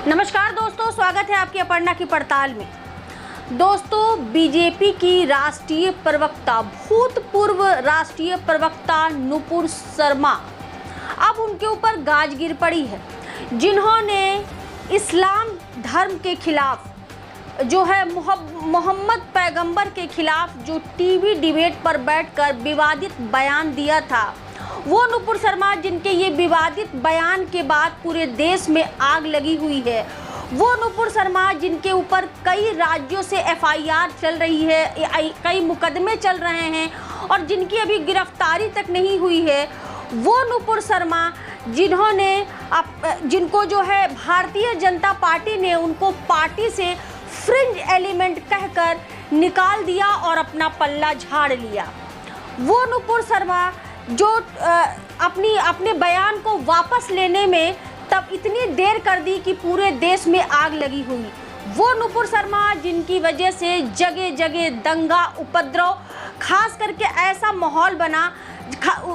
नमस्कार दोस्तों, स्वागत है आपकी अपर्णा की पड़ताल में। दोस्तों, बीजेपी की राष्ट्रीय प्रवक्ता, भूतपूर्व राष्ट्रीय प्रवक्ता नुपुर शर्मा, अब उनके ऊपर गाज गिर पड़ी है, जिन्होंने इस्लाम धर्म के खिलाफ जो है मोहम्मद पैगंबर के खिलाफ जो टीवी डिबेट पर बैठकर विवादित बयान दिया था, वो नुपुर शर्मा जिनके ये विवादित बयान के बाद पूरे देश में आग लगी हुई है, वो नुपुर शर्मा जिनके ऊपर कई राज्यों से एफआईआर चल रही है, कई मुकदमे चल रहे हैं और जिनकी अभी गिरफ्तारी तक नहीं हुई है, वो नुपुर शर्मा जिनको जो है भारतीय जनता पार्टी ने उनको पार्टी से फ्रिंज एलिमेंट कहकर निकाल दिया और अपना पल्ला झाड़ लिया। वो नुपुर शर्मा जो अपने बयान को वापस लेने में तब इतनी देर कर दी कि पूरे देश में आग लगी हुई। वो नुपुर शर्मा जिनकी वजह से जगह जगह दंगा उपद्रव, खास करके ऐसा माहौल बना,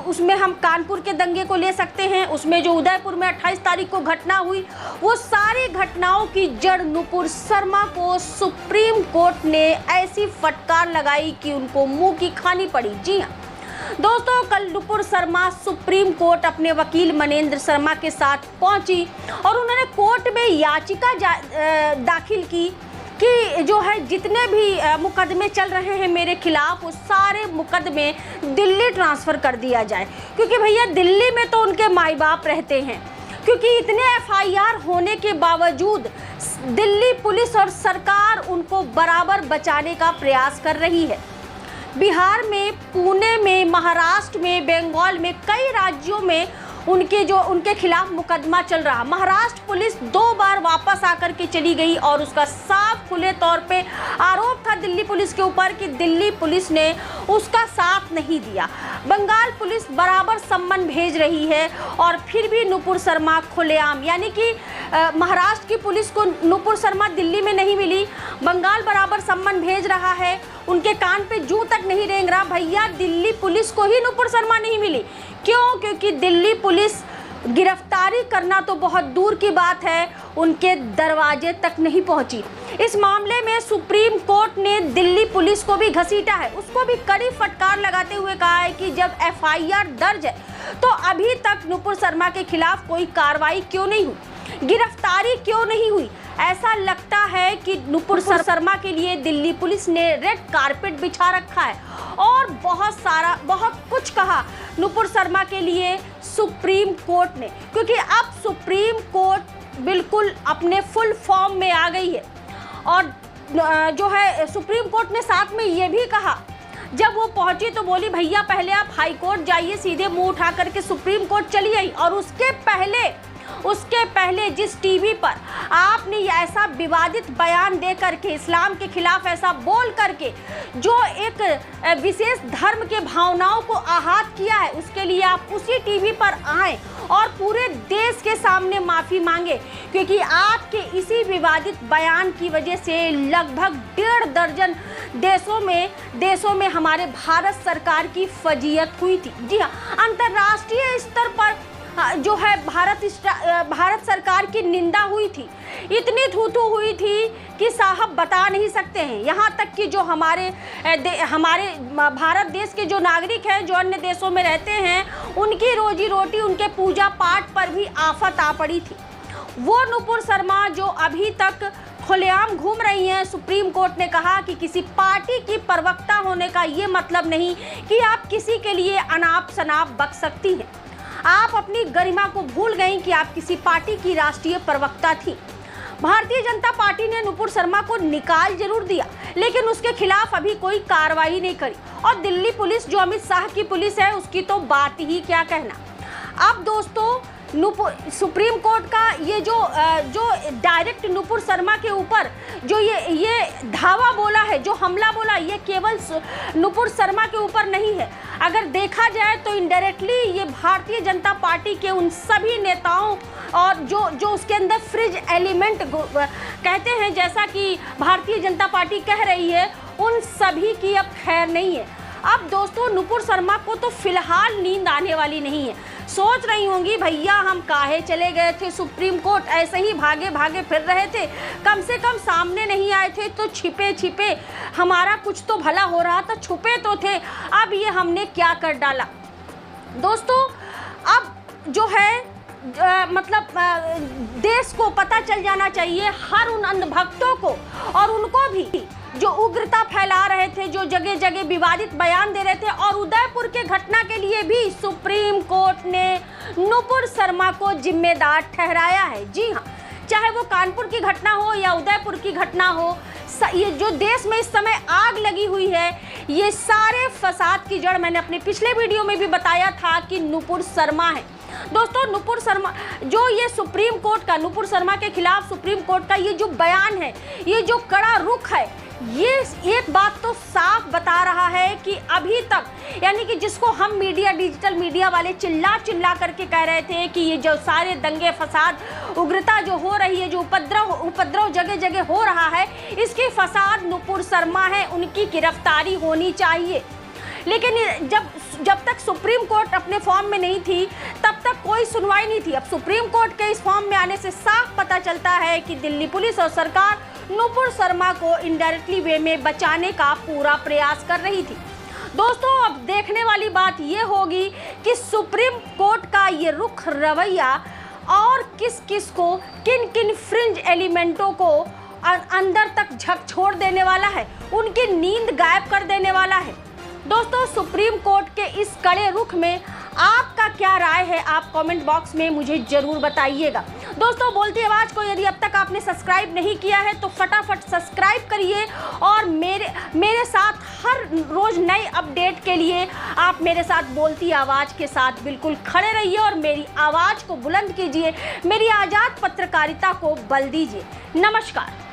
उसमें हम कानपुर के दंगे को ले सकते हैं, उसमें जो उदयपुर में 28 तारीख को घटना हुई, वो सारी घटनाओं की जड़ नुपुर शर्मा को सुप्रीम कोर्ट ने ऐसी फटकार लगाई कि उनको मुंह की खानी पड़ी। जी हाँ दोस्तों, कल नुपुर शर्मा सुप्रीम कोर्ट अपने वकील मनेंद्र शर्मा के साथ पहुंची और उन्होंने कोर्ट में याचिका दाखिल की कि जो है जितने भी मुकदमे चल रहे हैं मेरे खिलाफ, वो सारे मुकदमे दिल्ली ट्रांसफ़र कर दिया जाए, क्योंकि भैया दिल्ली में तो उनके माई बाप रहते हैं। क्योंकि इतने एफआईआर होने के बावजूद दिल्ली पुलिस और सरकार उनको बराबर बचाने का प्रयास कर रही है। बिहार में, पुणे में, महाराष्ट्र में, बंगाल में, कई राज्यों में उनके खिलाफ मुकदमा चल रहा। महाराष्ट्र पुलिस 2 बार वापस आकर के चली गई और उसका साफ खुले तौर पे आरोप था दिल्ली पुलिस के ऊपर कि दिल्ली पुलिस ने उसका साथ नहीं दिया। बंगाल पुलिस बराबर सम्मन भेज रही है और फिर भी नुपुर शर्मा खुलेआम, यानी कि महाराष्ट्र की पुलिस को नुपुर शर्मा दिल्ली में नहीं मिली, बंगाल बराबर सम्मन भेज रहा है, उनके कान पे जूं तक नहीं रेंग रहा। भैया दिल्ली पुलिस को ही नुपुर शर्मा नहीं मिली। क्यों? क्योंकि दिल्ली पुलिस गिरफ्तारी करना तो बहुत दूर की बात है, उनके दरवाजे तक नहीं पहुंची। इस मामले में सुप्रीम कोर्ट ने दिल्ली पुलिस को भी घसीटा है, उसको भी कड़ी फटकार लगाते हुए कहा है कि जब एफआईआर दर्ज है तो अभी तक नुपुर शर्मा के खिलाफ कोई कार्रवाई क्यों नहीं हुई, गिरफ्तारी क्यों नहीं हुई। ऐसा लगता है कि नुपुर शर्मा के लिए दिल्ली पुलिस ने रेड कारपेट बिछा रखा है और बहुत कुछ कहा नुपुर शर्मा के लिए सुप्रीम कोर्ट ने, क्योंकि अब सुप्रीम कोर्ट बिल्कुल अपने फुल फॉर्म में आ गई है। और जो है सुप्रीम कोर्ट ने साथ में ये भी कहा, जब वो पहुंची तो बोली भैया पहले आप हाई कोर्ट जाइए, सीधे मुंह उठा करके सुप्रीम कोर्ट चली आई। और उसके पहले जिस टीवी पर आपने ऐसा विवादित बयान दे करके, इस्लाम के खिलाफ ऐसा बोल करके जो एक विशेष धर्म के भावनाओं को आहत किया है, उसके लिए आप उसी टीवी पर आए और पूरे देश के सामने माफ़ी मांगे, क्योंकि आपके इसी विवादित बयान की वजह से लगभग 1.5 दर्जन देशों में हमारे भारत सरकार की फजीयत हुई थी। जी हाँ, अंतर्राष्ट्रीय स्तर पर जो है भारत सरकार की निंदा हुई थी, इतनी थू-थू हुई थी कि साहब बता नहीं सकते हैं। यहाँ तक कि जो हमारे भारत देश के जो नागरिक हैं, जो अन्य देशों में रहते हैं, उनकी रोजी रोटी, उनके पूजा पाठ पर भी आफत आ पड़ी थी। वो नुपुर शर्मा जो अभी तक खुलेआम घूम रही हैं, सुप्रीम कोर्ट ने कहा कि किसी पार्टी की प्रवक्ता होने का ये मतलब नहीं कि आप किसी के लिए अनाप शनाप बक सकती हैं। आप अपनी गरिमा को भूल गई कि आप किसी पार्टी की राष्ट्रीय प्रवक्ता थी। भारतीय जनता पार्टी ने नुपुर शर्मा को निकाल जरूर दिया, लेकिन उसके खिलाफ अभी कोई कार्रवाई नहीं करी। और दिल्ली पुलिस जो अमित शाह की पुलिस है, उसकी तो बात ही क्या कहना। अब दोस्तों, सुप्रीम कोर्ट का ये जो डायरेक्ट नुपुर शर्मा के ऊपर जो ये धावा बोला है, जो हमला बोला, ये केवल नुपुर शर्मा के ऊपर नहीं है। अगर देखा जाए तो इनडायरेक्टली ये भारतीय जनता पार्टी के उन सभी नेताओं और जो उसके अंदर फ्रिज एलिमेंट कहते हैं, जैसा कि भारतीय जनता पार्टी कह रही है, उन सभी की अब खैर नहीं है। अब दोस्तों नुपुर शर्मा को तो फिलहाल नींद आने वाली नहीं है। सोच रही होंगी भैया हम काहे चले गए थे सुप्रीम कोर्ट, ऐसे ही भागे भागे फिर रहे थे, कम से कम सामने नहीं आए थे तो छिपे छिपे हमारा कुछ तो भला हो रहा था, छुपे तो थे, अब ये हमने क्या कर डाला। दोस्तों अब जो है देश को पता चल जाना चाहिए, हर उन अंधभक्तों को और उनको भी जो उग्रता फैला रहे थे, जो जगह जगह विवादित बयान दे रहे थे। और उदयपुर के घटना के लिए भी सुप्रीम कोर्ट ने नुपुर शर्मा को जिम्मेदार ठहराया है। जी हाँ, चाहे वो कानपुर की घटना हो या उदयपुर की घटना हो, ये जो देश में इस समय आग लगी हुई है, ये सारे फसाद की जड़ मैंने अपने पिछले वीडियो में भी बताया था कि नुपुर शर्मा है। दोस्तों नुपुर शर्मा जो ये सुप्रीम कोर्ट का नुपुर शर्मा के खिलाफ सुप्रीम कोर्ट का ये जो बयान है, ये जो कड़ा रुख है, ये एक बात तो साफ बता रहा है कि अभी तक यानी कि जिसको हम मीडिया डिजिटल मीडिया वाले चिल्ला चिल्ला करके कह रहे थे कि ये जो सारे दंगे फसाद उग्रता जो हो रही है, जो उपद्रव जगह जगह हो रहा है, इसके फसाद नुपुर शर्मा है, उनकी गिरफ्तारी होनी चाहिए। लेकिन जब तक सुप्रीम कोर्ट अपने फॉर्म में नहीं थी तब तक कोई सुनवाई नहीं थी। अब सुप्रीम कोर्ट के इस फॉर्म में आने से साफ पता चलता है कि दिल्ली पुलिस और सरकार नुपुर शर्मा को इनडायरेक्टली वे में बचाने का पूरा प्रयास कर रही थी। दोस्तों अब देखने वाली बात ये होगी कि सुप्रीम कोर्ट का ये रुख रवैया और किस किस को, किन किन फ्रिंज एलिमेंटों को अंदर तक झक छोड़ देने वाला है, उनकी नींद गायब कर देने वाला है। दोस्तों सुप्रीम कोर्ट के इस कड़े रुख में आपका क्या राय है, आप कमेंट बॉक्स में मुझे जरूर बताइएगा। दोस्तों बोलती आवाज़ को यदि अब तक आपने सब्सक्राइब नहीं किया है तो फटाफट सब्सक्राइब करिए और मेरे साथ हर रोज़ नए अपडेट के लिए आप मेरे साथ बोलती आवाज़ के साथ बिल्कुल खड़े रहिए और मेरी आवाज़ को बुलंद कीजिए, मेरी आज़ाद पत्रकारिता को बल दीजिए। नमस्कार।